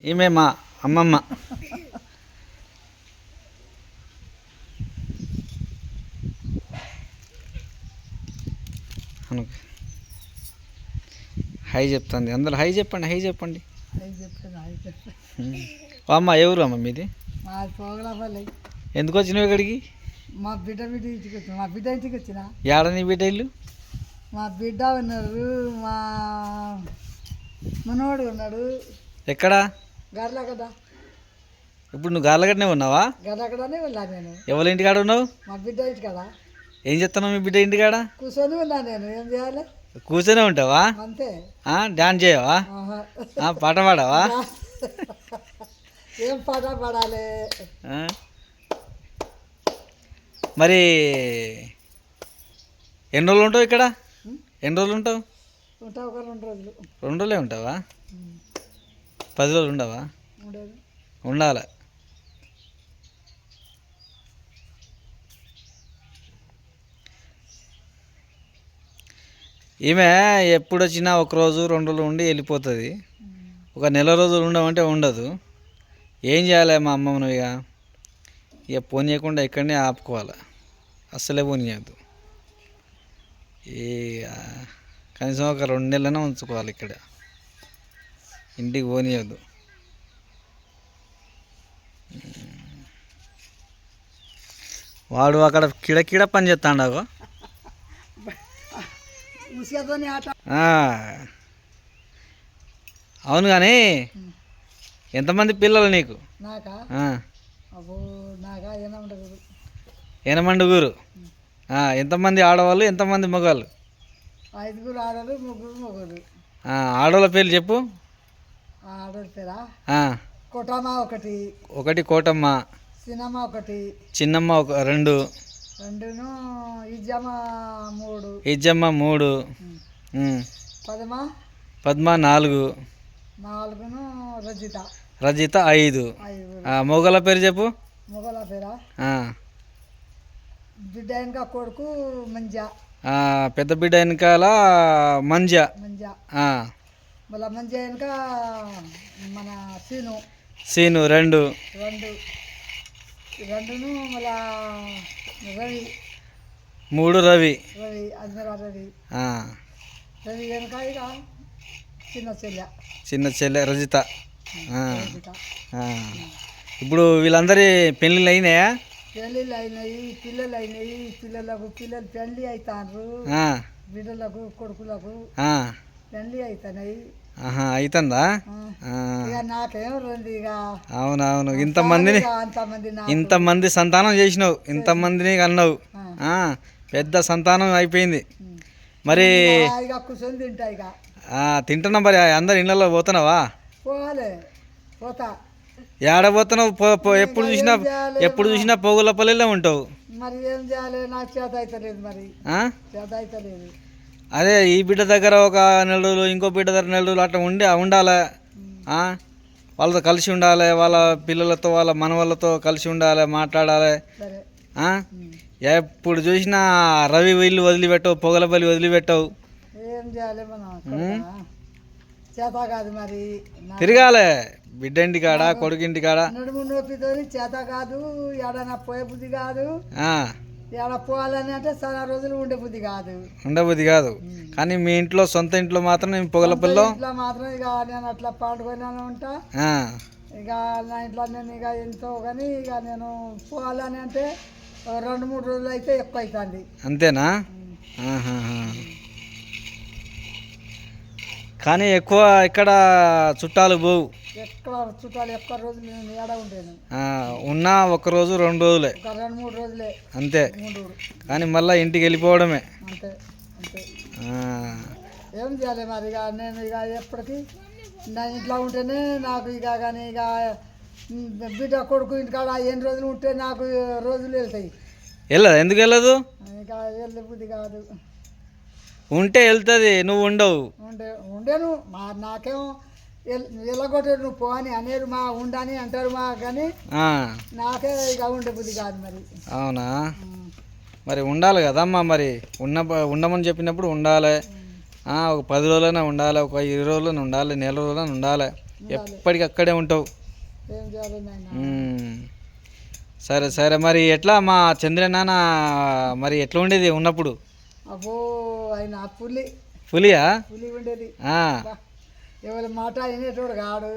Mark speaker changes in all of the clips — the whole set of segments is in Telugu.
Speaker 1: ఈమె మా అమ్మమ్మ. అనుకు హై చెప్తుంది. అందరూ హై చెప్పండి, హై చెప్పండి. అమ్మ ఎవరు అమ్మ మీది? ఎందుకు వచ్చినావు ఇక్కడికి?
Speaker 2: మా బిడ్డ ఇంటికి వచ్చిన. మా బిడ్డ ఇంటికి వచ్చిన.
Speaker 1: ఏడ నీ బిడ్డ ఇల్లు?
Speaker 2: మా బిడ్డ ఉన్నారు, మా మనోడు ఉన్నాడు.
Speaker 1: ఎక్కడ?
Speaker 2: గర్ల కదా.
Speaker 1: ఇప్పుడు నువ్వు గార్లగడ్డనే ఉన్నావా?
Speaker 2: గర్లగడనే వెళ్ళా నేను.
Speaker 1: ఎవరి ఇంటికాడ ఉన్నావు?
Speaker 2: మా బిడ్డ ఇంటి కదా.
Speaker 1: ఏం చెప్తున్నావు మీ బిడ్డ ఇంటికాడ?
Speaker 2: కూర్చొని ఉన్నా నేను. ఏం చేయాలి?
Speaker 1: కూర్చొనే ఉంటావా?
Speaker 2: అంతే.
Speaker 1: డాన్స్ చేయవా? పాట పాడవా?
Speaker 2: ఏం పాట పాడాలి?
Speaker 1: మరి ఎన్ని రోజులు ఉంటావు ఇక్కడ? ఎన్ని రోజులు ఉంటావు?
Speaker 2: ఉంటా ఒక 2 రోజులు.
Speaker 1: 2 రోజులే ఉంటావా? 10 రోజులు ఉండవా? ఉండాలి. ఈమె ఎప్పుడు వచ్చినా 1 రోజు 2 రోజులు ఉండి వెళ్ళిపోతుంది. ఒక నెల రోజులు ఉండమంటే ఉండదు. ఏం చేయాలి మా అమ్మమ్మ? నువ్వు ఇక పోనీయకుండా ఇక్కడనే ఆపుకోవాలి. అస్సలే పోనీయద్దు. ఈ కనీసం ఒక 2 నెలలైనా ఉంచుకోవాలి ఇక్కడ. ఇంటికి పోనీయద్దు. వాడు అక్కడ కిడకిడ పని చేస్తాడు. అవును కానీ ఎంతమంది పిల్లలు నీకు? ఎనమండుగురు. ఎంతమంది ఆడవాళ్ళు, ఎంతమంది మగవాళ్ళు?
Speaker 2: 5 ఆడలు, 3 మగవాళ్ళు.
Speaker 1: ఆడవాళ్ళ పేర్లు చెప్పు.
Speaker 2: ఆడవాళ్ళ పేరా? కోటమ్మ ఒకటి,
Speaker 1: కోటమ్మ.
Speaker 2: చిన్నమ్మ ఒకటి,
Speaker 1: చిన్నమ్మ 2, ఇజ్జమ్మ 3, పద్మ 4, రజిత 5. మొగల పేరు చెప్పు.
Speaker 2: మొగల పేరా? బిడ్డ వెనక కొడుకు మంజ.
Speaker 1: పెద్ద బిడ్డ వెనకాల మంజ.
Speaker 2: మళ్ళా మంజ వెనక మన
Speaker 1: సీను 2.
Speaker 2: మళ్ళా రవి
Speaker 1: 3. రవి
Speaker 2: అజ్మరా రవి వెనక ఇక
Speaker 1: చిన్న చెల్లె రజిత. ఇప్పుడు వీళ్ళందరి పెళ్ళిళ్ళు అయినాయా?
Speaker 2: పెళ్ళిళ్ళు అయినాయి, పిల్లలు అయినాయి. పిల్లలు పెళ్ళి అవుతారు. బిడ్డలకు కొడుకులకు పెళ్ళి అవుతున్నాయి.
Speaker 1: అవుతుందా?
Speaker 2: ఇక నాకేం రెండు. ఇక
Speaker 1: అవునవును. ఇంతమంది సంతానం చేసినావు, ఇంతమందిని కన్నావు. పెద్ద సంతానం అయిపోయింది. మరి
Speaker 2: ఇక కూర్చొని తింటా. ఇక
Speaker 1: తింటున్నా. మరి అందరు ఇళ్ళలో పోతున్నావా?
Speaker 2: పోవాలి, పోతా.
Speaker 1: ఏడ పోతున్నావు? ఎప్పుడు చూసినా పోగుల పల్లెలో ఉంటావు.
Speaker 2: మరి ఏం చేయాలి? నాకు చేత అవుతలేదు. మరి చేత అవుతలేదు.
Speaker 1: అదే ఈ బిడ్డ దగ్గర ఒక 4 రోజులు, ఇంకో బిడ్డ దగ్గర 4 రోజులు అట్లా ఉండాలి. వాళ్ళతో కలిసి ఉండాలి. వాళ్ళ పిల్లలతో, వాళ్ళ మనవాళ్ళతో కలిసి ఉండాలి, మాట్లాడాలి. ఎప్పుడు చూసినా రవి ఇల్లు వదిలిపెట్టవు, పొగలపల్లి వదిలిపెట్టవు.
Speaker 2: ఏం చేయాలి? మనం చేత కాదు. మరి
Speaker 1: తిరగాలి. బిడ్డ ఇంటి కాడ, కొడుకు ఇంటి కాడ.
Speaker 2: నడుము నొప్పితో చేత కాదు. ఏడన్నా పోయే బుద్ధి కాదు. ఏడ పోవాలని అంటే చాలా రోజులు ఉండబుద్ధి కాదు. కానీ మీ ఇంట్లో, సొంత ఇంట్లో మాత్రం పొగలపల్లిలో మాత్రం ఇక నేను అట్లా పండుకొని ఉంటా. ఇక నా ఇంట్లో నేను ఇక ఎంతో కానీ ఇక నేను పోవాలని అంటే 2-3 రోజులు అయితే ఎక్కువ అవుతుంది.
Speaker 1: అంతేనా? కానీ ఎక్కువ ఇక్కడ చుట్టాలు పోవు.
Speaker 2: ఎక్కడ చుట్టాలు ఎక్కువ రోజులు నేను ఏడ ఉంటాను.
Speaker 1: ఉన్నా 1 రోజు 2 రోజులే,
Speaker 2: 2-3 రోజులే
Speaker 1: అంతే. కానీ మళ్ళీ ఇంటికి వెళ్ళిపోవడమే.
Speaker 2: అంతే. ఏం చేయాలి మరి? ఇక నేను ఇక ఎప్పటికీ నా ఇంట్లో ఉంటేనే నాకు ఇక కానీ ఇక బిడ్డ కొడుకు ఇంటికాడ ఎన్ని రోజులు ఉంటే నాకు రోజులు వెళ్తాయి.
Speaker 1: వెళ్ళదు? ఎందుకు వెళ్ళదు?
Speaker 2: ఇక వెళ్ళే బుద్ధి కాదు.
Speaker 1: ఉంటే వెళ్తుంది, నువ్వు ఉండవు.
Speaker 2: ఉండేను. నాకేం వెళ్ళగొట్టారు. నువ్వు పో అని అనేది ఉండని అంటారు కానీ నాకే ఇక ఉండే బుద్ధి కాదు. మరి
Speaker 1: అవునా? మరి ఉండాలి కదమ్మా. మరి ఉండమని చెప్పినప్పుడు ఉండాలి. ఒక 10 రోజులైనా ఉండాలి, ఒక 20 రోజులైనా ఉండాలి, నెల రోజులైనా ఉండాలి. ఎప్పటికి అక్కడే ఉంటావు.
Speaker 2: ఏం చేయాలి నాయన?
Speaker 1: సరే సరే, మరి ఎట్లా మా చంద్ర నాన్న మరి ఎట్లా ఉండేది ఉన్నప్పుడు?
Speaker 2: అబ్బో ఆయన పులి
Speaker 1: పులియా?
Speaker 2: పులి ఉండేది. ఎవరి మాట వినేటోడు కాడు,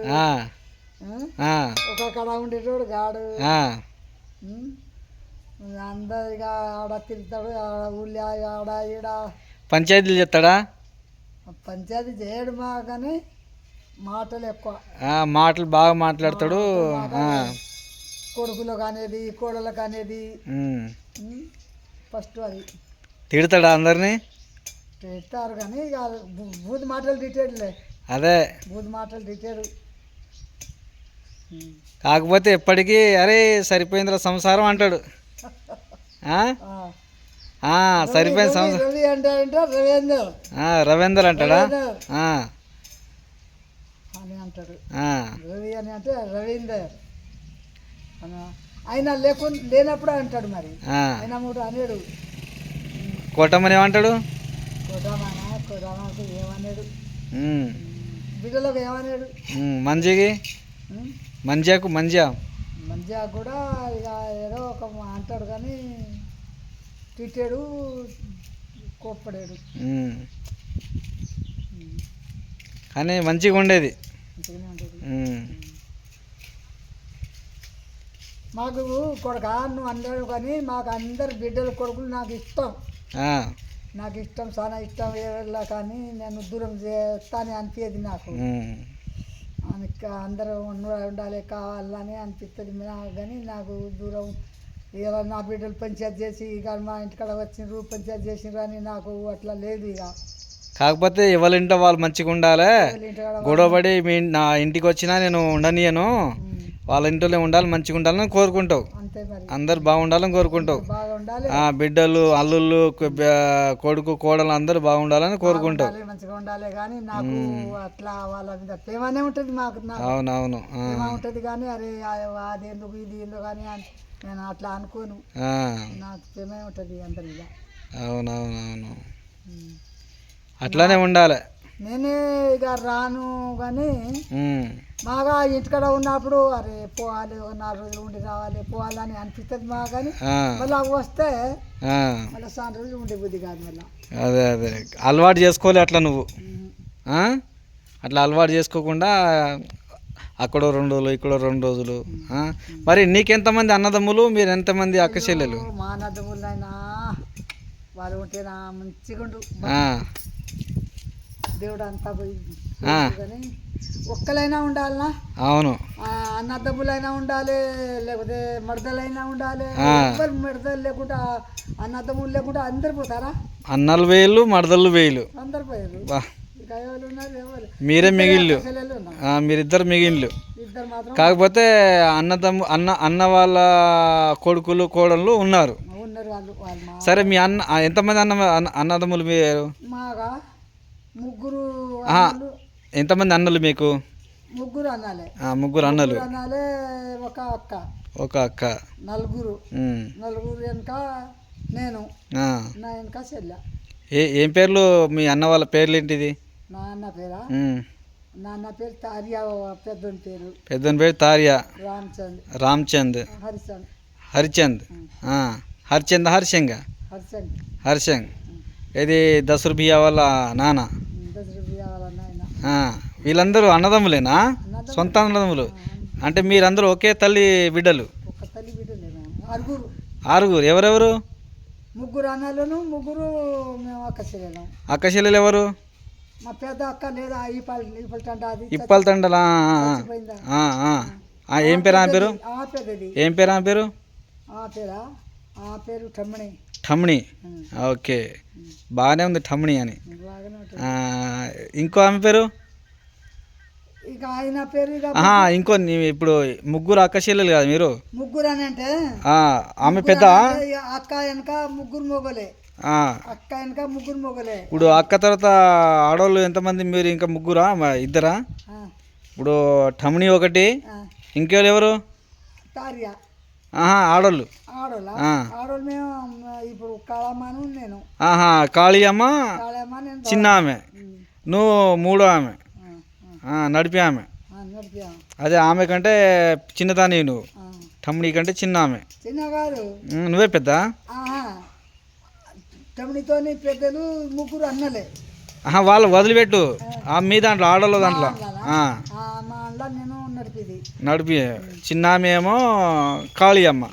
Speaker 2: ఒక కడ ఉండేటోడు కాడు. అందరిగా ఆడ తిరుగుతాడు, ఆడ ఊళ్ళో ఆడ ఈడ
Speaker 1: పంచాయతీలు చెప్తాడా?
Speaker 2: పంచాయతీ చేయడు మా కానీ మాటలు ఎక్కువ,
Speaker 1: మాటలు బాగా మాట్లాడతాడు.
Speaker 2: కొడుకులకు అనేది కోడలకు అనేది ఫస్ట్ అది
Speaker 1: తిడతాడా అందరినీ?
Speaker 2: తిడతారు కానీ ఇక బూత్ మాటలు తిట్టాడులే.
Speaker 1: అదే
Speaker 2: బూత్ మాటలు తిట్టాడు.
Speaker 1: కాకపోతే ఎప్పటికీ అరే సరిపోయిందిరా సంసారం అంటాడు. సరిపోయింది సంసారం.
Speaker 2: రవి అంటాడంటే రవీందర్,
Speaker 1: రవీందర్ అంటాడా
Speaker 2: అని అంటాడు. రవి అని అంటే రవీందర్ ఆయన లేనప్పుడు అంటాడు. మరి ఆయన మూడు అనేడు.
Speaker 1: కోటమ్మని ఏమంటాడు?
Speaker 2: కోటమ్మకు ఏమన్నాడు? బిడ్డలకు ఏమన్నాడు? మంచిగా కూడా ఇక ఏదో ఒక అంటాడు కానీ తిట్టాడు, కోప్పడాడు.
Speaker 1: కానీ మంచిగా ఉండేది.
Speaker 2: మాకు కొడుక నువ్వు అన్నాడు కానీ మాకు అందరు బిడ్డలు కొడుకులు నాకు ఇష్టం. చాలా ఇష్టం. వేరేలా కానీ నేను దూరం చేస్తానే అనిపించేది నాకు. అందరూ ఉండాలి కావాలని అనిపిస్తుంది నాకు. కానీ నాకు దూరం ఇలా నా బిడ్డలు పంచాయతీ చేసి ఇక మా ఇంటికాడ వచ్చిండ్రు పంచాయతీ చేసిండ్రు అని నాకు అట్లా లేదు. ఇక
Speaker 1: కాకపోతే ఎవరింటో వాళ్ళు మంచిగా ఉండాలి. గొడవపడి నా ఇంటికి వచ్చినా నేను ఉండనియను, వాళ్ళ ఇంట్లోనే ఉండాలి, మంచిగా ఉండాలని కోరుకుంటావు. అందరు బాగుండాలని కోరుకుంటావు. బిడ్డలు అల్లుళ్ళు కొడుకు కోడలు అందరూ బాగుండాలని కోరుకుంటావు.
Speaker 2: మంచిగా ఉండాలి కానీ నాకు అట్లా వాళ్ళ మీద ప్రేమనే ఉంటుంది. మాకు
Speaker 1: అవునవును
Speaker 2: ఉంటుంది కానీ అరే అది ఎందుకు ఇది ఎందుకు కానీ నేను అట్లా అనుకోను. నాకు ప్రేమే ఉంటుంది అందరి మీద.
Speaker 1: అవునవునవును, అట్లానే ఉండాలి.
Speaker 2: నేనే ఇక రాను కానీ బాగా ఇంటికాడ ఉన్నప్పుడు అరే పోవాలి, 4 రోజులు ఉండి రావాలి పోవాలని అనిపిస్తుంది మా. కానీ మళ్ళీ వస్తే మళ్ళీ 3 రోజులు ఉండే బుద్ధి కాదు. మళ్ళీ
Speaker 1: అదే అదే అలవాటు చేసుకోవాలి అట్లా నువ్వు. అట్లా అలవాటు చేసుకోకుండా అక్కడ 2 రోజులు ఇక్కడ 2 రోజులు. మరి నీకెంతమంది అన్నదమ్ములు, మీరు ఎంతమంది అక్క చెల్లెలు?
Speaker 2: మా అన్నదమ్ములు అయినా వాళ్ళు ఉంటే నా మంచిగా ఉండు. దేవుడు అంతా పోయి కానీ ఒక్కలైనా ఉండాలనా?
Speaker 1: అవును,
Speaker 2: అన్నదమ్ములైనా ఉండాలి, లేకపోతే మడదలైనా ఉండాలి. మడదలు లేకుండా అన్నదమ్ములు లేకుండా అందరు పోతారా?
Speaker 1: అన్నలు వేలు మడదలు వేలు
Speaker 2: అందరు పోయారు.
Speaker 1: మీరే మిగిలిలు, మీరిద్దరు మిగిలిలు. కాకపోతే అన్న వాళ్ళ కొడుకులు కోడళ్ళు ఉన్నారు. సరే, మీ ఎంతమంది అన్నదమ్ములు మీరు?
Speaker 2: మాగా ముగ్గురు.
Speaker 1: ఎంతమంది అన్నలు మీకు?
Speaker 2: ముగ్గురు అన్నాలే.
Speaker 1: ముగ్గురు అన్నలు,
Speaker 2: ఒక అక్క. నలుగురు వెనక నేను, నా వెనక చెల్లె.
Speaker 1: ఏం పేర్లు మీ అన్న వాళ్ళ పేర్లు ఏంటిది?
Speaker 2: నా అన్న పేరా? నాన్న పేరు తారియా,
Speaker 1: పెద్దని పేరు తారియా, రామ్చంద్, హరిచంద్, హర్షంగ్. ఇది దసరుబియా వాళ్ళ నాన్న. వీళ్ళందరూ అన్నదమ్ములేనా? సొంత అన్నదమ్ములు అంటే మీరందరూ ఒకే తల్లి బిడ్డలు? ఆరుగురు. ఎవరెవరు?
Speaker 2: ముగ్గురు అన్నలను, ముగ్గురు మేము అక్క చెల్లెలు.
Speaker 1: అక్క చెల్లెలు ఎవరు?
Speaker 2: మా పెద్ద అక్క లేదా
Speaker 1: ఇప్పల్ తండలా? ఏం పేరు ఆమె పేరు? ఏం పేరు ఆమె పేరు?
Speaker 2: ఆ పేరు
Speaker 1: ఠమ్ణి. ఓకే, బాగానే ఉంది ఠమ్ణి అని. ఇంకో ఆమె పేరు?
Speaker 2: ఇక ఆయన పేరు
Speaker 1: ఇంకో ఇప్పుడు ముగ్గురు అక్క చెల్లెలు కదా మీరు?
Speaker 2: ముగ్గురు అని అంటే
Speaker 1: ఆమె పెద్ద
Speaker 2: అక్క వెనక ముగ్గురు మొగలే. అక్క వెనక ముగ్గురు మొగలే.
Speaker 1: ఇప్పుడు అక్క తర్వాత ఆడవాళ్ళు ఎంతమంది మీరు? ఇంకా ముగ్గురా, ఇద్దరా? ఇప్పుడు ఠమ్ణి ఒకటి, ఇంకెవరు ఎవరు?
Speaker 2: తారియా.
Speaker 1: ఆడోళ్ళు
Speaker 2: ఆడోళ్ళు మేము ఇప్పుడు కాళమ్మను నేను.
Speaker 1: కాళీయమ్మ చిన్న ఆమె, నువ్వు 3వ ఆమె, నడిపి ఆమె.
Speaker 2: నడిపాం.
Speaker 1: అదే ఆమె కంటే చిన్నదాని నువ్వు, తమ్ముడి కంటే చిన్న ఆమె.
Speaker 2: చిన్న కాదు,
Speaker 1: నువ్వే పెద్ద.
Speaker 2: తమ్ముడితోని పెద్దలు ముగ్గురు అన్నలే.
Speaker 1: వాళ్ళు వదిలిపెట్టు, మీ దాంట్లో ఆడోళ్ళ దాంట్లో
Speaker 2: మా అన్న నేను
Speaker 1: నడిపి. చిన్న ఆమె ఏమో కాళీ అమ్మ,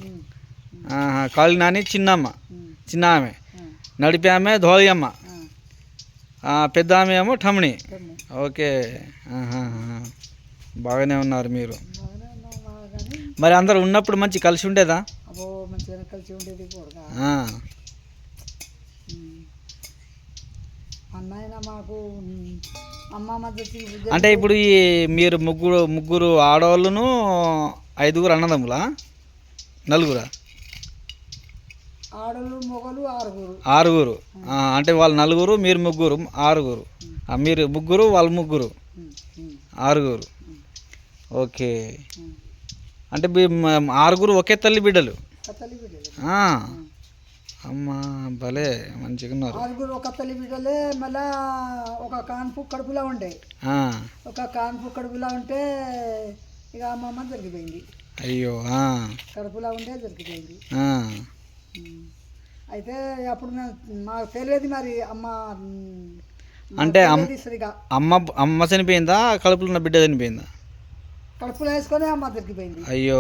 Speaker 1: కాళీ నాని చిన్నమ్మ, చిన్న ఆమె. నడిపి ఆమె ధోళి అమ్మ, పెద్ద ఆమె ఏమో ఠమ్ని. ఓకే, బాగానే ఉన్నారు మీరు. మరి అందరు ఉన్నప్పుడు మంచి కలిసి ఉండేదా?
Speaker 2: మంచిగా కలిసి ఉండేది. అన్నయ్య మాకు అమ్మ మధ్య.
Speaker 1: అంటే ఇప్పుడు ఈ మీరు ముగ్గురు ఆడవాళ్ళను, 5గురు అన్నదమ్ములా, 4గురా?
Speaker 2: ఆడలు మొగలు
Speaker 1: 6గురు. అంటే వాళ్ళు 4గురు, మీరు 3, 6గురు. మీరు 3, వాళ్ళు 3, 6గురు. ఓకే, అంటే 6గురు ఒకే తల్లి బిడ్డలు. అమ్మా భలే మంచిగా ఉన్నారు.
Speaker 2: 6గురు ఒక తల్లి బిడ్డలే. మళ్ళా ఒక కాన్పు కడుపులా ఉండే. ఒక కాన్పు కడుపులా ఉంటే ఇక అమ్మమ్మ జరిగిపోయింది.
Speaker 1: అయ్యో,
Speaker 2: కడుపులా ఉండే జరిగిపోయింది. అయితే అప్పుడు మాకు తెలియదు మరి అమ్మ
Speaker 1: అంటే అమ్మ చనిపోయిందా, కడుపులో ఉన్న బిడ్డ చనిపోయిందా?
Speaker 2: కడుపులో వేసుకొని అమ్మ దొరికిపోయింది.
Speaker 1: అయ్యో,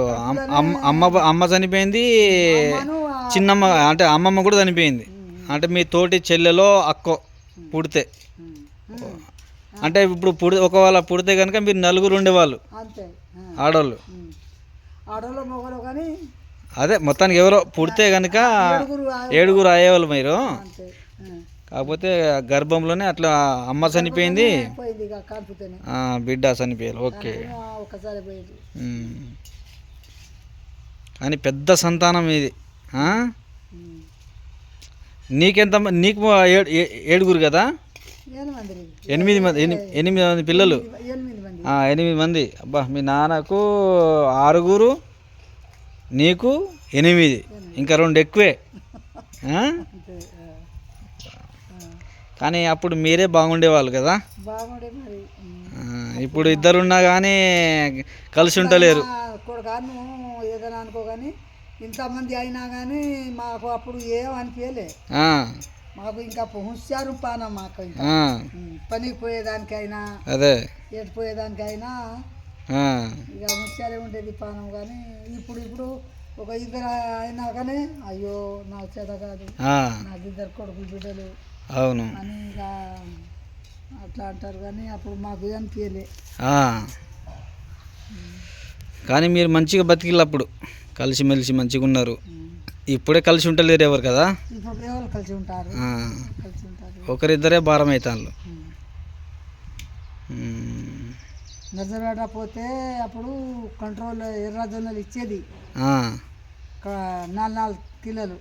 Speaker 1: అమ్మ చనిపోయింది, చిన్నమ్మ అంటే అమ్మమ్మ కూడా చనిపోయింది. అంటే మీ తోటి చెల్లెలో అక్కో పుడితే, అంటే ఇప్పుడు ఒకవేళ పుడితే కనుక మీరు 4గురు ఉండేవాళ్ళు,
Speaker 2: అంతే.
Speaker 1: ఆడవాళ్ళు
Speaker 2: మొగలు కానీ
Speaker 1: అదే మొత్తానికి ఎవరో పుడితే కనుక 7గురు అయ్యేవాళ్ళు మీరు. కాకపోతే గర్భంలోనే అట్లా అమ్మ చనిపోయింది, బిడ్డ చనిపోయారు. ఓకే, కానీ పెద్ద సంతానం ఇది. నీకు 7గురు కదా? 8 మంది పిల్లలు. 8 మంది. అబ్బా, మీ నాన్నకు 6గురు, నీకు 8, ఇంకా 2 ఎక్కువే. కానీ అప్పుడు మీరే బాగుండేవాళ్ళు కదా. ఇప్పుడు ఇద్దరున్నా కానీ కలిసి ఉంటలేరు.
Speaker 2: ఏదైనా అనుకో కానీ ఇంతమంది అయినా కానీ మాకు అప్పుడు ఏం అనిపించలే. మాకు ఇంకా హుషారు పానం. మాకు ఇంకా పనికి పోయేదానికైనా, అదే పోయేదానికైనా ఇక హుషారే ఉండేది పానం. కానీ ఇప్పుడు ఒక 2 అయినా కానీ అయ్యో నాకు చేత కాదు, నాకు 2 కొడుకులు బిడ్డలు,
Speaker 1: అవును
Speaker 2: అని ఇక అట్లా అంటారు. కానీ అప్పుడు మాకు అనిపించలే.
Speaker 1: కానీ మీరు మంచిగా బతికిళ్ళు, అప్పుడు కలిసిమెలిసి మంచిగా ఉన్నారు. ఇప్పుడే కలిసి ఉంటలేరు ఎవరు కదా.
Speaker 2: ఎవరు కలిసి ఉంటారు?
Speaker 1: ఒకరిద్దరే భారం అవుతాను.
Speaker 2: నర్సరాట పోతే అప్పుడు కంట్రోల్ ఎర్ర జొన్నలు ఇచ్చేది, 4 కిలోలు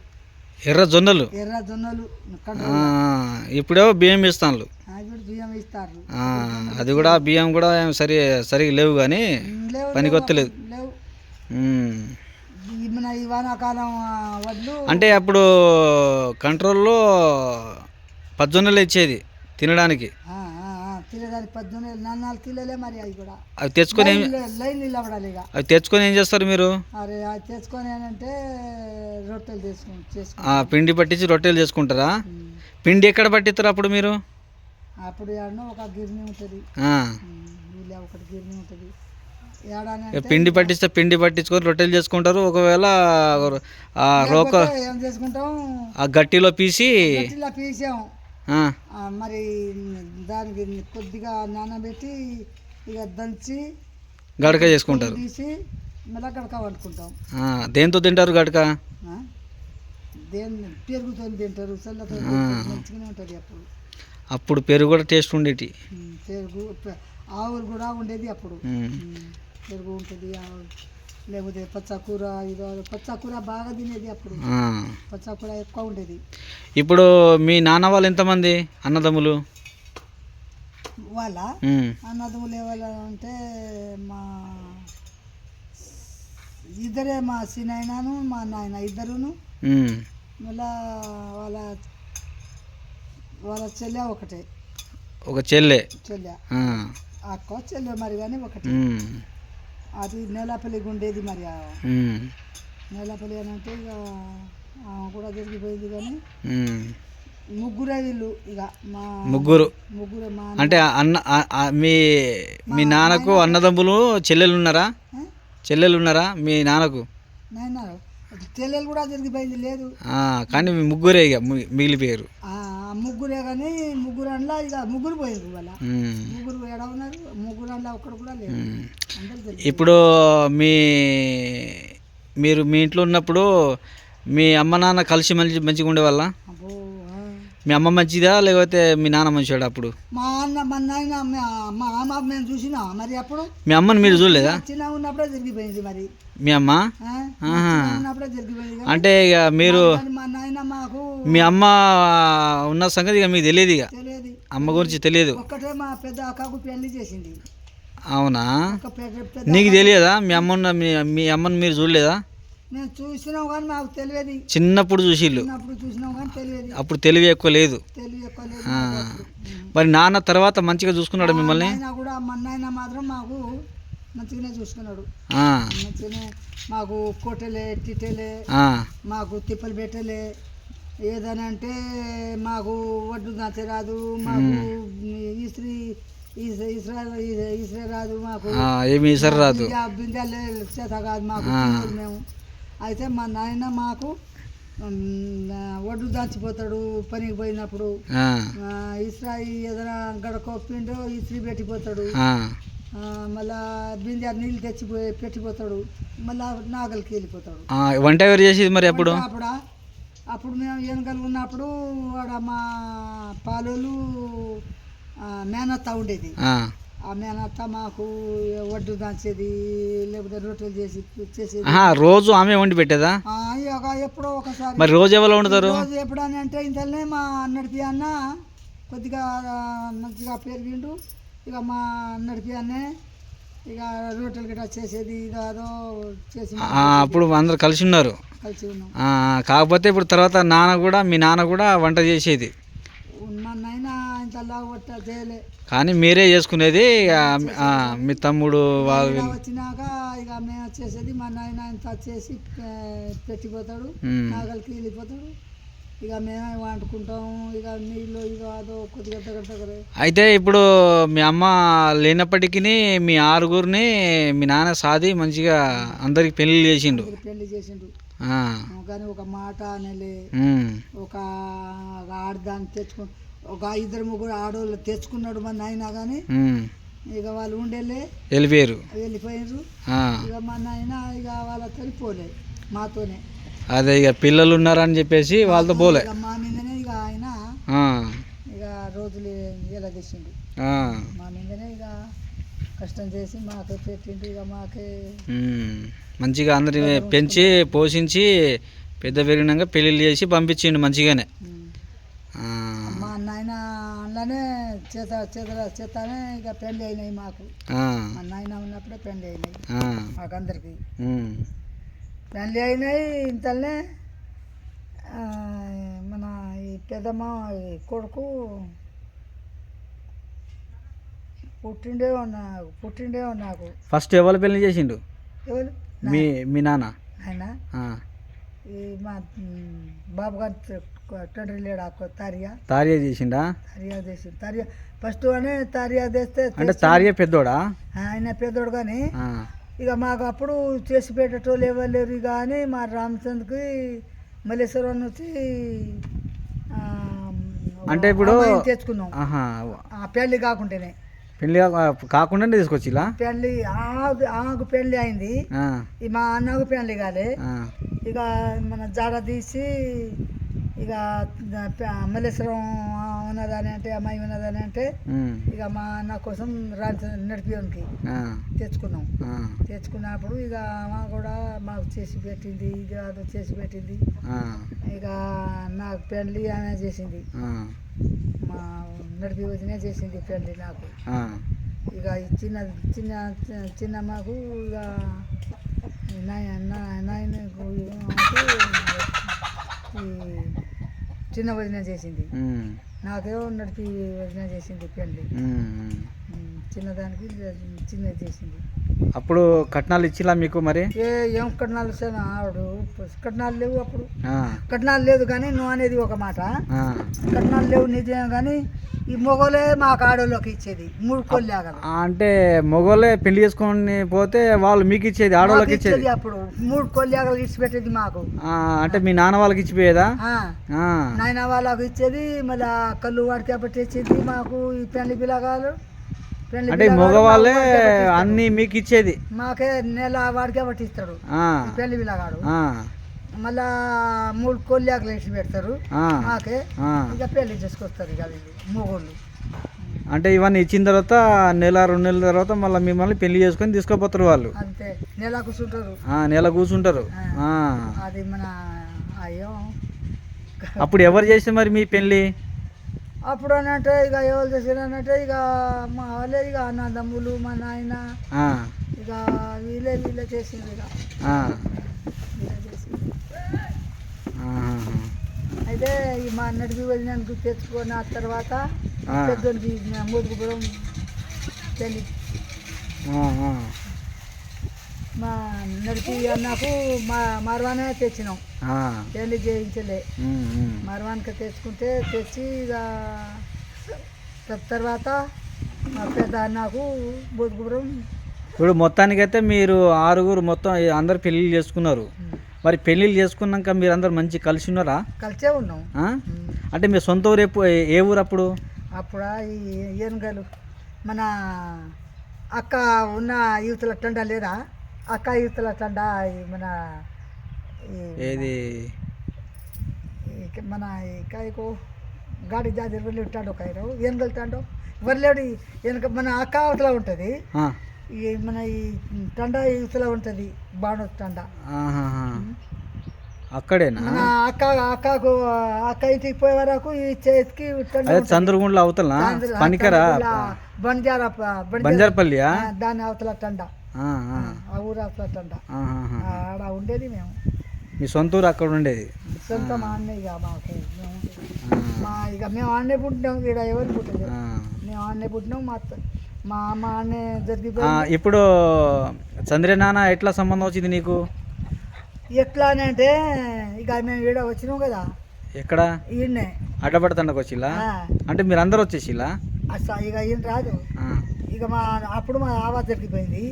Speaker 1: ఎర్ర జొన్నలు. ఇప్పుడేమో బియ్యం ఇస్తాను.
Speaker 2: బియ్యం ఇస్తారు.
Speaker 1: అది కూడా బియ్యం కూడా సరిగా లేవు, కానీ పనికొత్తలేదు.
Speaker 2: ఈ వానాకాలం వడ్లు
Speaker 1: అంటే అప్పుడు కంట్రోల్లో 10 జొన్నలు ఇచ్చేది తినడానికి.
Speaker 2: తినడానికి 10 జొన్నలు, 4 కిలోలే. మరి అవి కూడా
Speaker 1: అవి తెచ్చుకొని
Speaker 2: లైన్ నిలబడాలి.
Speaker 1: అవి తెచ్చుకొని ఏం చేస్తారు మీరు?
Speaker 2: అరే అది తెచ్చుకొని అంటే రొట్టెలు చేసుకుంటారు.
Speaker 1: పిండి పట్టించి రొట్టెలు చేసుకుంటారా? పిండి ఎక్కడ పట్టిస్తారు అప్పుడు మీరు?
Speaker 2: అప్పుడు ఒక గిర్ని ఉంటుంది, ఒకటి గిర్ని ఉంటుంది.
Speaker 1: పిండి పట్టిస్తే పిండి పట్టించుకొని రొట్టెలు చేసుకుంటారు. ఒకవేళ
Speaker 2: ఏం చేసుకుంటాం,
Speaker 1: ఆ గట్టిలో
Speaker 2: పీసాం మరి దానికి కొద్దిగా నానబెట్టి ఇక దంచి
Speaker 1: గడక చేసుకుంటారు.
Speaker 2: తీసి మళ్ళీ గడక వండుకుంటాం.
Speaker 1: దేంతో తింటారు గడక?
Speaker 2: పెరుగుతో తింటారు, చల్లతో మంచిగానే ఉంటుంది.
Speaker 1: అప్పుడు పెరుగు కూడా టేస్ట్ ఉండేటి.
Speaker 2: పెరుగు, ఆవులు కూడా ఉండేది అప్పుడు. పెరుగు ఉంటుంది, లేకపోతే పచ్చకూర. పచ్చకూర బాగా తినేది అప్పుడు, పచ్చకూర ఎక్కువ ఉండేది.
Speaker 1: ఇప్పుడు మీ నాన్న వాళ్ళు ఎంతమంది అన్నదమ్ములు?
Speaker 2: వాళ్ళ అన్నదమ్ములు ఏవాళ్ళంటే మా ఇద్దరే, మా చిన్నాయనను మా నాయన ఇద్దరును. మళ్ళా వాళ్ళ చెల్లె ఒకటే,
Speaker 1: ఒక చెల్లె.
Speaker 2: అక్క చెల్లె మరి కానీ ఒకటి అది నేలపల్లికి ఉండేది మరి నేలపల్లి అని అంటే ఇక కూడా జరిగిపోయింది కానీ ముగ్గురే వీళ్ళు ఇక మా ముగ్గురే మా
Speaker 1: అంటే అన్న మీ మీ నాన్నకు అన్నదమ్ములు చెల్లెలు ఉన్నారా మీ నాన్నకు?
Speaker 2: చెల్లెలు కూడా జరిగిపోయింది లేదు
Speaker 1: కానీ మీ ముగ్గురే ఇక మిగిలిపోయారు.
Speaker 2: ముగ్గురే కానీ ముగ్గురు అందులో ఇక ముగ్గురు పోయారు వాళ్ళ ముగ్గురు ఎడ ఉన్నారు ముగ్గురు అందులో ఒక్కడు కూడా లేదు.
Speaker 1: ఇప్పుడు మీరు మీ ఇంట్లో ఉన్నప్పుడు మీ అమ్మ నాన్న కలిసి మంచిగా ఉండేవాళ్ళ? మీ అమ్మ మంచిదా లేకపోతే మీ నాన్న మంచివాడు? అప్పుడు
Speaker 2: మా నాయన మా అమ్మ మేము చూసినా మరి అప్పుడు
Speaker 1: మీ అమ్మని మీరు చూడలేదా?
Speaker 2: చిన్నగా ఉన్నప్పుడే జరిగిపోయింది మరి
Speaker 1: మీ అమ్మ.
Speaker 2: ఉన్నప్పుడే జరిగిపోయింది
Speaker 1: అంటే ఇక మీరు
Speaker 2: మా నాయన మాకు
Speaker 1: మీ అమ్మ ఉన్న సంగతి ఇక మీకు తెలియదు, ఇక
Speaker 2: తెలియదు
Speaker 1: అమ్మ గురించి తెలియదు.
Speaker 2: ఒక్కటే మా పెద్ద అక్కకు పెళ్లి చేసింది.
Speaker 1: అవునా? నీకు తెలియదా మీ అమ్మని మీరు చూడలేదా?
Speaker 2: నేను చూసినాం కానీ మాకు తెలియదు.
Speaker 1: చిన్నప్పుడు చూసిళ్ళు?
Speaker 2: చూసినాం కానీ తెలియదు.
Speaker 1: అప్పుడు తెలివి ఎక్కువ లేదు. మరి నాన్న తర్వాత మంచిగా చూసుకున్నాడు మిమ్మల్ని?
Speaker 2: కూడా మా నాయన మాత్రం మాకు మంచిగానే చూసుకున్నాడు. మంచిగానే మాకు కొట్టలే తిట్టలే మాకు తిప్పలు పెట్టలే. ఏదైనా అంటే మాకు వడ్డు దంచరాదు, మాకు ఇస్రే రాదు, మాకు
Speaker 1: ఏమి ఇసరు రాదు,
Speaker 2: బిందెలు చేత కాదు మాకు. మేము అయితే మా నాయన మాకు వడ్డు దాచిపోతాడు పనికి పోయినప్పుడు. ఇస్రా ఏదైనా గడకొప్పిండో ఇస్త్రీ పెట్టిపోతాడు. మళ్ళా బిందె నీళ్ళు పెట్టిపోతాడు. మళ్ళా నాగలికి వెళ్ళిపోతాడు.
Speaker 1: వంట ఎవరు చేసేది మరి అప్పుడు?
Speaker 2: అప్పుడు మేము వెనకలు ఉన్నప్పుడు వాడ మా పాలోళ్ళు మేనత్త ఉండేది. ఆ మేనత్త మాకు వడ్డు దాచేది లేకపోతే రొట్టెలు చేసేది.
Speaker 1: రోజు ఆమె వండి పెట్టేదా?
Speaker 2: ఎప్పుడో ఒకసారి.
Speaker 1: మరి రోజు ఎవరు వండుతారు?
Speaker 2: రోజు ఎప్పుడని అంటే ఇంతలోనే మా అన్నడిపి అన్న కొద్దిగా మంచిగా పెరిగిండు. ఇక మా అన్నడిపి అన్నే ఇక రొట్టెలు గట్రా చేసేది ఇదో చేసి
Speaker 1: అప్పుడు అందరు కలిసి ఉన్నారు.
Speaker 2: కలిసి ఉన్నాం.
Speaker 1: కాకపోతే ఇప్పుడు తర్వాత మీ నాన్న కూడా వంట చేసేది.
Speaker 2: మా నాయన ఇంతలా వంట చేయలే
Speaker 1: కానీ మీరే చేసుకునేది. మీ తమ్ముడు వాళ్ళు
Speaker 2: వచ్చినాక ఇక మేము చేసేది. మా నాయన ఇంత చేసి పెట్టిపోతాడు, నాగలికి వెళ్ళిపోతాడు. ఇక మేమే వండుకుంటాము. ఇక నీళ్ళు ఇక అదో కొద్దిగా దగ్గర.
Speaker 1: అయితే ఇప్పుడు మీ అమ్మ లేనప్పటికీ మీ ఆరుగురిని మీ నాన్న సాది మంచిగా అందరికి పెళ్లి చేసిండు. కానీ ఒక మాట అనలే. ఒక ఆడదాన్ని తెచ్చుకుని ఒక 2-3 ఆడవాళ్ళు తెచ్చుకున్నాడు మా నాయన. కానీ ఇక వాళ్ళు వెళ్ళిపోయారు. ఇక మా నాయన ఇక వాళ్ళతో పోలే మాతోనే. అదే ఇక పిల్లలు ఉన్నారని చెప్పేసి వాళ్ళతో పోలే.
Speaker 2: మా మీదనే ఇక ఆయన ఇక రోజులు ఎలా తెచ్చిండు. మా మీదనే ఇక కష్టం చేసి మాకే పెట్టిండు. ఇక మాకే
Speaker 1: మంచిగా అందరిని పెంచి పోషించి పెద్ద పెరిగినాక పెళ్ళిళ్ళు చేసి పంపించిండు మంచిగానే.
Speaker 2: మా నాయన అందులోనే చేతనే ఇక పెళ్ళి అయినాయి మాకు. మా నాయన ఉన్నప్పుడే పెళ్ళి అయినాయి మాకందరికి. పెళ్ళి అయినాయి ఇంతలోనే మన ఈ పెద్దమ్మ కొడుకు పుట్టిండే నాకు.
Speaker 1: ఫస్ట్ ఎవరు పెళ్లి చేసిండు?
Speaker 2: ఎవరు?
Speaker 1: మీ నాన్న.
Speaker 2: ఆయన ఈ మా బాబు గారు తండ్రి లేడు. తారియా చేసిండా? తారియా ఫస్ట్ అని తారియా చేస్తే
Speaker 1: అంటే తారియా పెద్దోడా?
Speaker 2: ఆయన పెద్దోడు. కానీ ఇక మాకు అప్పుడు చేసి పెట్టేటోళ్ళు ఎవరు లేరు. కానీ మా రామచంద్రకి మల్లేశ్వరం నుంచి
Speaker 1: అంటే ఇప్పుడు
Speaker 2: తెచ్చుకున్నాం. పెళ్లి కాకుండానే.
Speaker 1: పెళ్లి కాకుండా తీసుకొచ్చి
Speaker 2: పెళ్లి ఆమెకు పెళ్లి అయింది. మా అన్నకు పెళ్లి కాలే. ఇక మన జాడ తీసి ఇక మల్లేశ్వరం ఉన్నదని అంటే అమ్మాయి ఉన్నదని అంటే ఇక మా అన్న కోసం నడిపియోనికి తెచ్చుకున్నప్పుడు ఇక అమ్మ కూడా మాకు చేసి పెట్టింది. ఇక అది చేసి పెట్టింది. ఇక నాకు పెళ్లి ఆమె చేసింది. మా నడిపి వదినే చేసింది పెళ్లి నాకు. ఇక చిన్న మాకు ఇక నాయనకు చిన్న వదిన చేసింది. నాకేమో నడిపి వదిన చేసింది పెళ్లి. చిన్నదానికి చిన్నది చేసింది.
Speaker 1: అప్పుడు కట్నాలు ఇచ్చిలా మీకు మరి?
Speaker 2: ఏం కట్నాలు ఇస్తాను ఆవిడ కట్నాలు లేవు అప్పుడు. కట్నాలు లేదు కానీ నువ్వు అనేది ఒక మాట. కట్నాలు లేవు నిజమే కానీ ఈ మొగలే మాకు ఆడోళ్ళకి ఇచ్చేది 3 కొల్లాగలు.
Speaker 1: అంటే మొగోళ్ళే పెళ్లి చేసుకొని పోతే వాళ్ళు మీకు ఇచ్చేది, ఆడోళ్ళకి ఇచ్చేది.
Speaker 2: అప్పుడు 3 కొల్లాగలు ఇచ్చి పెట్టేది మాకు.
Speaker 1: అంటే మీ నాన్న వాళ్ళకి ఇచ్చిపోయేదా?
Speaker 2: నాయన వాళ్ళకి ఇచ్చేది. మళ్ళీ కళ్ళు వాడికి పట్టేసేది మాకు ఈ పెళ్లి పిల్లగాలు.
Speaker 1: అంటే మగవాళ్ళే అన్ని మీకు ఇచ్చేది?
Speaker 2: మాకే నెల వాడికే పట్టిస్తాడు పెళ్లి పిల్లగాడు. మళ్ళా 3 కొల్లాగలు వేసి పెడతారు మాకే. ఇక పెళ్లి చేసుకొస్తారు ఇక వీళ్ళు మొగోళ్ళు.
Speaker 1: అంటే ఇవన్నీ ఇచ్చిన తర్వాత నెల 2 నెలల తర్వాత మళ్ళీ మిమ్మల్ని పెళ్లి చేసుకొని తీసుకుపోతారు వాళ్ళు.
Speaker 2: అంతే, నెల కూర్చుంటారు.
Speaker 1: నెల కూర్చుంటారు.
Speaker 2: అది మన అయ్యో
Speaker 1: అప్పుడు ఎవరు చేస్తే మరి మీ పెళ్ళి?
Speaker 2: అప్పుడు అన్నట్టే ఇక ఎవరు చేసారు అన్నట్టే ఇక మా వాళ్ళే ఇక అన్నదమ్ములు మా నాయన ఇక వీళ్ళే చేసింది. ఇక వీళ్ళే చేసింది. అయితే ఈ మా అన్నటికి వదినకు తెచ్చుకొని ఆ తర్వాత పెద్దోడికి మోదుగుపురం పెళ్ళి. మా నడిపి అన్నకు మరవానే తెచ్చినాం, పెళ్ళి చేయించలే. మరవానికి తెచ్చి ఇక తర్వాత మా పెద్ద అన్నకు మోదుగుపురం.
Speaker 1: ఇప్పుడు మొత్తానికైతే మీరు 6 మొత్తం అందరు పెళ్ళిళ్ళు చేసుకున్నారు. మరి పెళ్ళిళ్ళు చేసుకున్నాక మీరు అందరు మంచి కలిసి ఉన్నారా?
Speaker 2: కలిసే ఉన్నాం.
Speaker 1: అంటే మీ సొంత ఊరు ఏ ఊరు అప్పుడు?
Speaker 2: అప్పుడా ఈ ఏనుగలు మన అక్క ఉన్న యూతుల తండ లేదా? అక్క యూతుల తండ మన
Speaker 1: ఏది
Speaker 2: మన కాయకు గాడి జాతి వెళ్ళిటాడు కాయరావు ఏనుగలు తాండో వర్లేడు వెనక మన అక్క అవతల ఉంటుంది. ఈ మన ఈ తండ యూతులో ఉంటుంది బాణో తండ.
Speaker 1: అక్కడేనా?
Speaker 2: మన అక్క ఇంటికి పోయే వరకు ఈ చేతికి
Speaker 1: చంద్రగుండ్ల అవతల పనికరా బంజారపల్లి
Speaker 2: దాని అవతల తండ, ఆ ఊరు అవతల తండ ఆడ ఉండేది మేము.
Speaker 1: మీ సొంత ఊరు అక్కడ ఉండేది?
Speaker 2: సొంత మా అన్న. ఇక మాకు ఇక మేము ఆడనే పుట్టినాం. ఇక్కడ ఎవరు పుట్టలేదు, మేము ఆడనే పుట్టినాం. మా అమ్మ ఆడనే జరిగిపోయింది.
Speaker 1: ఇప్పుడు చంద్ర నాన్న ఎట్లా సంబంధం వచ్చింది నీకు?
Speaker 2: ఎట్లా అని అంటే ఇక మేము ఈడ వచ్చినాం కదా.
Speaker 1: ఎక్కడ?
Speaker 2: ఈయన్నే
Speaker 1: అడ్డపడతండకు వచ్చిలా? అంటే మీరు అందరు వచ్చేసిలా?
Speaker 2: ఇక ఈయన రాదు. ఇక అప్పుడు మా ఆవా జరిగిపోయింది.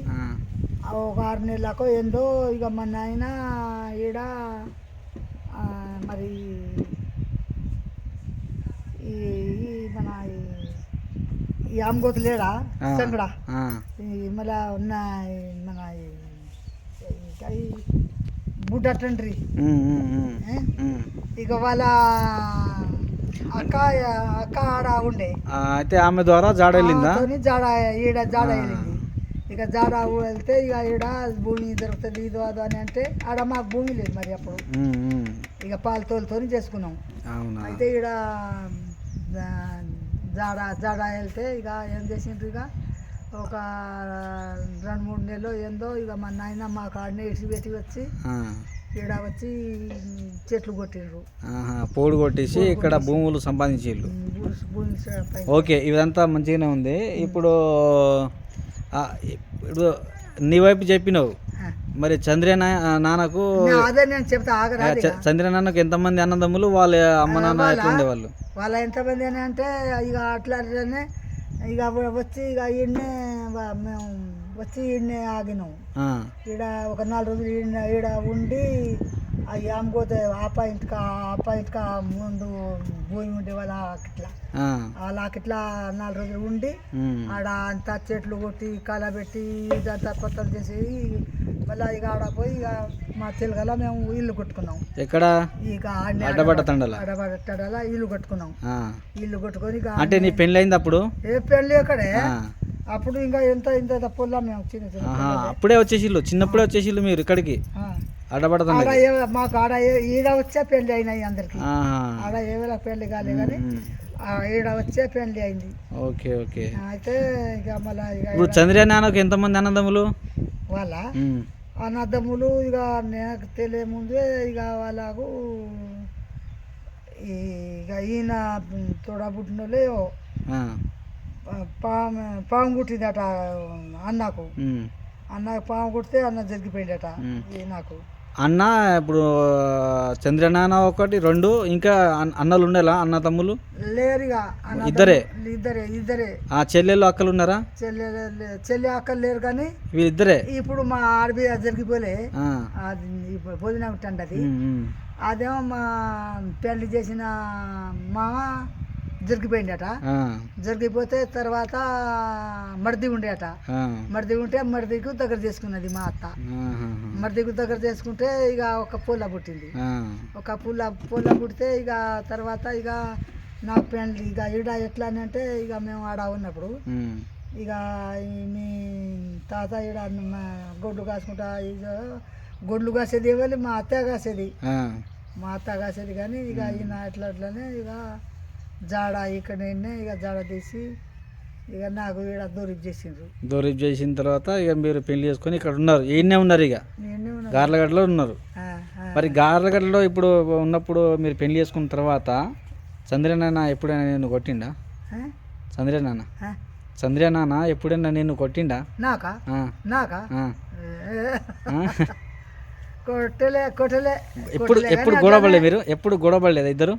Speaker 2: ఒక 6 నెలలకు ఏందో ఇక మా నాయన ఈడ మరి ఈ మన ఈ ఆమెగోతు లేడా సంగడ మళ్ళా ఉన్న మన బుడ్డ తండ్రి ఇక వాళ్ళ అక్క ఆడ ఉండే.
Speaker 1: అయితే ఆమె ద్వారా జాడ వెళ్ళిందా?
Speaker 2: ఈడ జాడ వెళ్ళింది. ఇక జాడ వెళ్తే ఇక ఈడ భూమి దొరుకుతుంది ఇది అది అని అంటే ఆడ మాకు భూమి లేదు మరి అప్పుడు. ఇక పాలు తోలుతోని చేసుకున్నాం. అయితే ఈడ జాడ వెళ్తే ఇక ఏం చేసిండ్రు, ఇక ఒక 2-3 నెలలు ఏందో ఇక మా నాయన మా కాడనే ఇడిచి పెట్టి వచ్చి ఈడ వచ్చి చెట్లు కొట్టిండ్రు,
Speaker 1: పోడు కొట్టేసి ఇక్కడ భూములు సంపాదించారు. ఓకే, ఇదంతా మంచిగానే ఉంది. ఇప్పుడు నీ వైపు చెప్పినావు, మరి చంద్ర నాన్నకు చంద్ర నాన్నకు ఎంతమంది అన్నదమ్ములు? వాళ్ళ అమ్మ నాన్న ఎట్లా ఉండేవాళ్ళు?
Speaker 2: వాళ్ళ ఎంతమంది అని అంటే ఇక అట్లానే ఇక వచ్చి ఇక ఈయన్నే మేము వచ్చి ఈయన్నే ఆగినాం. ఈడ ఒక 4 రోజులు ఈడ ఉండి అవి అమ్ముకోతే ఆ పాయింట్కా ముందు భూమి ఉండే వాళ్ళ ఇట్లా 4 రోజులు ఉండి ఆడ అంతా చెట్లు కొట్టి కలబెట్టి ఇదంతా కొత్తలు చేసి మళ్ళీ ఇక ఆడ పోయి ఇక మా తెలుగల మేము ఇల్లు కట్టుకున్నాం.
Speaker 1: ఎక్కడ?
Speaker 2: ఇక
Speaker 1: అడ్డబడ్డ
Speaker 2: ఇల్లు కట్టుకున్నాం. ఇల్లు కట్టుకొని
Speaker 1: అంటే నీ పెళ్ళి అయింది అప్పుడు?
Speaker 2: ఏ పెళ్ళి అక్కడే అప్పుడు ఇంకా ఇంత పొల్లా మేము చిన్న
Speaker 1: అప్పుడే వచ్చేసిల్లు, చిన్నప్పుడే వచ్చేసిల్లు మీరు ఇక్కడికి అడ్డబడతాం.
Speaker 2: మాకు ఆడ ఈడ వచ్చే పెళ్లి అయినాయి అందరికి. ఆడ ఏవేళ పెళ్లి కాలే కానీ ఈడ వచ్చే పెళ్లి అయింది.
Speaker 1: Okay okay.
Speaker 2: అయితే ఇక మళ్ళీ
Speaker 1: ఇప్పుడు చంద్ర నాన్నకు ఎంతమంది అన్నదమ్ములు?
Speaker 2: వాళ్ళ అన్నదమ్ములు ఇక నాకు తెలియముందే ఇక వాళ్ళకు ఇక ఈయన తోడబుట్టినోళ్ళే పాము కుట్టిందట అన్నకు.
Speaker 1: ఉమ్.
Speaker 2: అన్నకు పాము కుడితే అన్న జరిగిపోయిందట నాకు.
Speaker 1: అన్న ఇప్పుడు చంద్రనాన్న ఒకటి 2 ఇంకా అన్నలు ఉండేలా అన్న తమ్ములు
Speaker 2: లేరుగా.
Speaker 1: ఇద్దరే
Speaker 2: ఇద్దరే.
Speaker 1: ఆ చెల్లెళ్ళు అక్కలు ఉన్నారా?
Speaker 2: చెల్లి అక్కలు లేరు కానీ
Speaker 1: వీళ్ళిద్దరే.
Speaker 2: ఇప్పుడు మా ఆడబిడ్డ జరిగిపోలే, అది భోజనం ఉంటుంది అది. అదేమో మా పెళ్లి చేసిన మామ జరిగిపోయిందట. జరిగిపోతే తర్వాత మరిది ఉండేట. మరిది ఉంటే మరిదికు దగ్గర చేసుకున్నది మా అత్త. మరిదికు దగ్గర చేసుకుంటే ఇక ఒక పూల పుట్టింది. ఒక పూల పుట్టితే ఇక తర్వాత ఇక నా పెళ్ళి ఇక ఈడ ఎట్లా అని అంటే ఇక మేము ఆడ ఉన్నప్పుడు ఇక మీ తాత ఈడ గొడ్లు కాసుకుంటా ఇక గొడ్లు కాసేది ఇవ్వాలి, మా అత్త కాసేది. మా అత్త కాసేది కానీ ఇక ఈయన అట్లనే ఇక జాడ ఇక్కడ ఇక జాడ తీసి ఇక నాకు ఈడ దూరిప్
Speaker 1: చేసిన తర్వాత ఇక మీరు పెళ్లి చేసుకొని ఇక్కడ ఉన్నారు. ఈయనే ఉన్నారు ఇక గార్లగడ్డలో ఉన్నారు. మరి గార్లగడ్డలో ఇప్పుడు ఉన్నప్పుడు మీరు పెళ్లి చేసుకున్న తర్వాత చంద్రనాన్న ఎప్పుడైనా నేను కొట్టిండా? చంద్రనాన్న ఎప్పుడైనా నేను కొట్టిండా?
Speaker 2: నాకా కొట్టలే.
Speaker 1: ఎప్పుడు గొడవపడలే మీరు? ఎప్పుడు గొడవపడలేదు ఇద్దరు?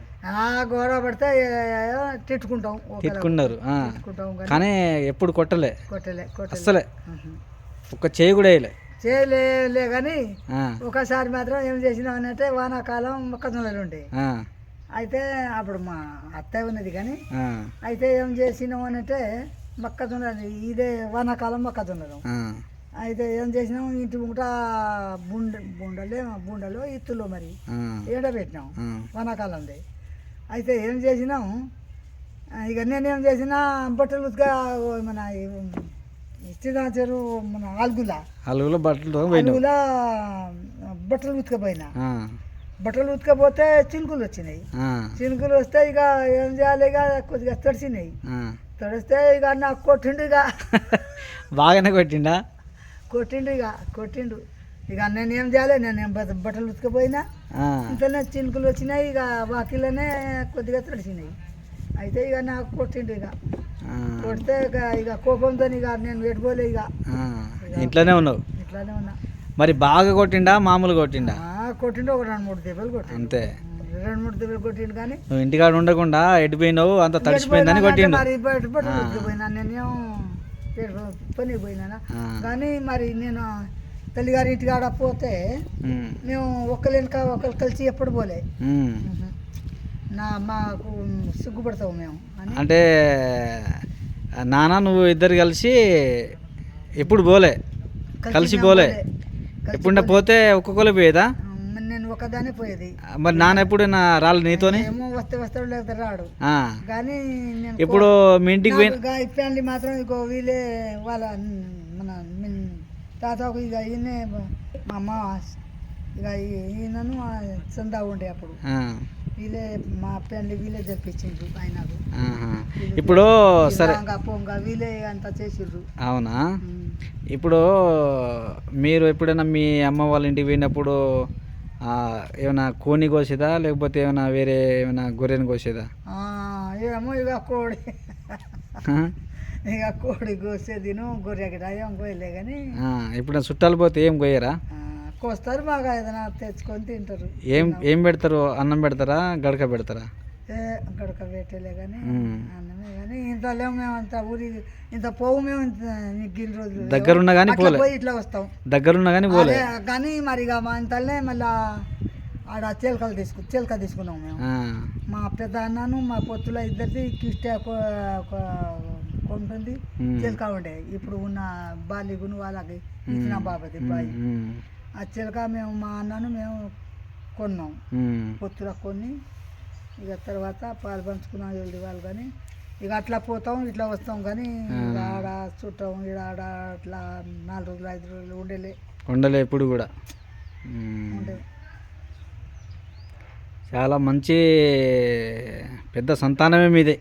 Speaker 2: గొడవ పడితే
Speaker 1: తిట్టుకున్నారు కానీ ఎప్పుడు కొట్టలే అస్సలే? ఒక్క చేయి కూడా వేయలే?
Speaker 2: చేయలే కానీ ఒకసారి మాత్రం ఏం చేసినాం అంటే వానాకాలం మొక్కజొన్నలు ఉండే. అయితే అప్పుడు మా అత్తయ్య ఉన్నది కానీ అయితే ఏం చేసినాం అంటే మొక్కజొన్న ఇదే వానాకాలం మొక్కజొన్నలు. అయితే ఏం చేసినాం ఇంటి ముంగట బుండలో ఇత్తులో మరి ఎండబెట్టినాం వానాకాలంది. అయితే ఏం చేసినాం ఇక నేనేం చేసినా బట్టలు ఉతిగా మన ఇచ్చిదాచారు మన ఆలుగుల బట్టలు ఉతికపోయినా. బట్టలు ఉతికపోతే చినుకులు వచ్చినాయి. చినుకులు వస్తే ఇక ఏం చేయాలి ఇక కొద్దిగా తడిసినాయి. తడిస్తే ఇక నాకు కొట్టిండు. ఇక
Speaker 1: బాగానే కొట్టిండు.
Speaker 2: ఇక నేనేం చేయాలి, నేనేం బట్టలు ఉతికపోయినా ఇంతనే చినుకులు వచ్చినాయి. ఇక వాకిలోనే కొద్దిగా తడిసినాయి. అయితే ఇక నాకు కొట్టిండు. ఇక కొడితే ఇక కోపంతో ఇక నేను పెట్టుకోలే. ఇక
Speaker 1: ఇంట్లోనే ఉన్నావు?
Speaker 2: ఇట్లానే ఉన్నా.
Speaker 1: మరి బాగా కొట్టిండా మామూలు కొట్టిండా?
Speaker 2: కొట్టిండు. ఒక 2-3 దెబ్బలు కొట్టిండు.
Speaker 1: అంతే?
Speaker 2: 2-3 దెబ్బలు కొట్టిండు కానీ
Speaker 1: నువ్వు ఇంటికాడ ఉండకుండా ఎడిపోయినావు, అంత తడిసిపోయిందని కొట్టిండు.
Speaker 2: మరి బట్టలు ఉతికిపోయినా నేనేం పనికి పోయినా కానీ మరి నేను తల్లిగారి ఇంటికాడ పోతే మేము ఒకరు కలిసి ఎప్పుడు పోలే. మాకు సిగ్గుపడతావు మేము
Speaker 1: అంటే నాన్న నువ్వు ఇద్దరు కలిసి ఎప్పుడు పోలే? కలిసి పోలే? ఎప్పుడైనా పోతే ఒక్కొక్కరు పోయేదా?
Speaker 2: నేను ఒకదానే పోయేది.
Speaker 1: మరి నాన్న ఎప్పుడైనా రాళ్ళు నీతోనే?
Speaker 2: ఏమో వస్తాడు లేకపోతే రాడు కానీ
Speaker 1: ఇప్పుడు మీ ఇంటికి
Speaker 2: ఫ్యామిలీ మాత్రం ఇక వీళ్ళే వాళ్ళ మన తాతకు ఇక ఈయనే మా అమ్మ ఇక ఈయనను చందా ఉండే అప్పుడు వీళ్ళే మా ఫ్యామిలీ వీళ్ళే జరిపించిండ్రు ఆయనకు.
Speaker 1: ఇప్పుడు సరే
Speaker 2: పొంగ వీళ్ళే అంతా చేసిండ్రు.
Speaker 1: అవునా? ఇప్పుడు మీరు ఎప్పుడైనా మీ అమ్మ వాళ్ళ ఇంటికి పోయినప్పుడు ఏమైనా కోని కోసేదా లేకపోతే ఏమైనా వేరే ఏమైనా గొర్రెని కోసేదా?
Speaker 2: ఏమో ఇక కోడి కోసేదిను గొర్రె గిట ఏం కోయలే కానీ.
Speaker 1: ఇప్పుడు చుట్టాలు పోతే ఏం కోయరా?
Speaker 2: కోస్తారు బాగా ఏదైనా తెచ్చుకొని తింటారు.
Speaker 1: ఏం పెడతారు? అన్నం పెడతారా గడక పెడతారా?
Speaker 2: గడక పెట్టలే కానీ అన్నమే కానీ ఇంత లేవు మేము అంత ఊరి ఇంత పోవు మేము గిన్ని రోజులు
Speaker 1: దగ్గరున్నా కానీ పోలే.
Speaker 2: ఇట్లా వస్తాం
Speaker 1: దగ్గరున్నా కానీ పోలే
Speaker 2: కానీ మరి ఇక మా ఇంతనే మళ్ళా ఆడ చిలక తీసుకున్నాం మేము. మా పెద్ద అన్నను మా పొత్తుల ఇద్దరిది కిష్ట కొంటుంది చిలక ఉండే. ఇప్పుడు ఉన్న బాలిగును వాళ్ళకి ఇచ్చిన బాబాది బాయి ఆ చిలక మేము మా అన్నను మేము కొన్నాం పొత్తుల కొన్ని. ఇక తర్వాత పాలు పంచుకున్నాం వెళ్ళి వాళ్ళు కానీ ఇక అట్లా పోతాం ఇట్లా వస్తాం కానీ ఆడ చుట్టాం ఈడ ఆడ అట్లా 4 రోజులు 5 రోజులు ఉండలే
Speaker 1: ఎప్పుడు కూడా. చాలా మంచి పెద్ద సంతానమే మీదే.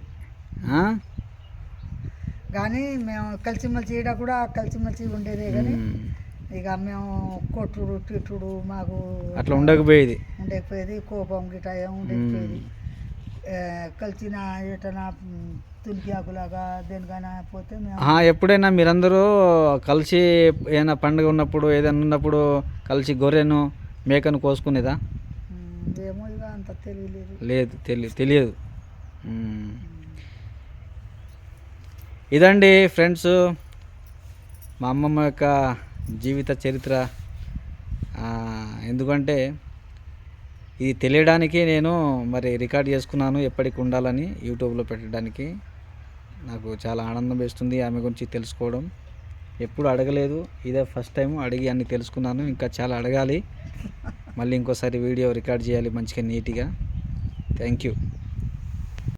Speaker 2: కానీ మేము కలిసిమెలిసి ఈడ కూడా కలిసిమెలిసి ఉండేదే కానీ ఇక మేము కొట్టుడు తిట్టుడు మాకు
Speaker 1: అట్లా ఉండకపోయేది.
Speaker 2: కోపం గిట ఏం ఉండకపోయేది. కలిసిన ఎటనా తులికి ఆకులాగా దేనికైనా పోతే
Speaker 1: ఎప్పుడైనా మీరందరూ కలిసి ఏదైనా పండుగ ఉన్నప్పుడు ఏదైనా ఉన్నప్పుడు కలిసి గొర్రెను మేకను కోసుకునేదా?
Speaker 2: ఏమో ఇక అంత తెలియలేదు.
Speaker 1: లేదు, తెలియదు. ఇదండి ఫ్రెండ్స్ మా అమ్మమ్మ యొక్క జీవిత చరిత్ర. ఎందుకంటే ఇది తెలియడానికి నేను మరి రికార్డ్ చేసుకున్నాను, ఎప్పటికి ఉండాలని యూట్యూబ్లో పెట్టడానికి. నాకు చాలా ఆనందం వేస్తుంది ఆమె గురించి తెలుసుకోవడం. ఎప్పుడు అడగలేదు, ఇదే ఫస్ట్ టైం అడిగి అన్ని తెలుసుకున్నాను. ఇంకా చాలా అడగాలి, మళ్ళీ ఇంకోసారి వీడియో రికార్డ్ చేయాలి మంచిగా నీట్గా. Thank you.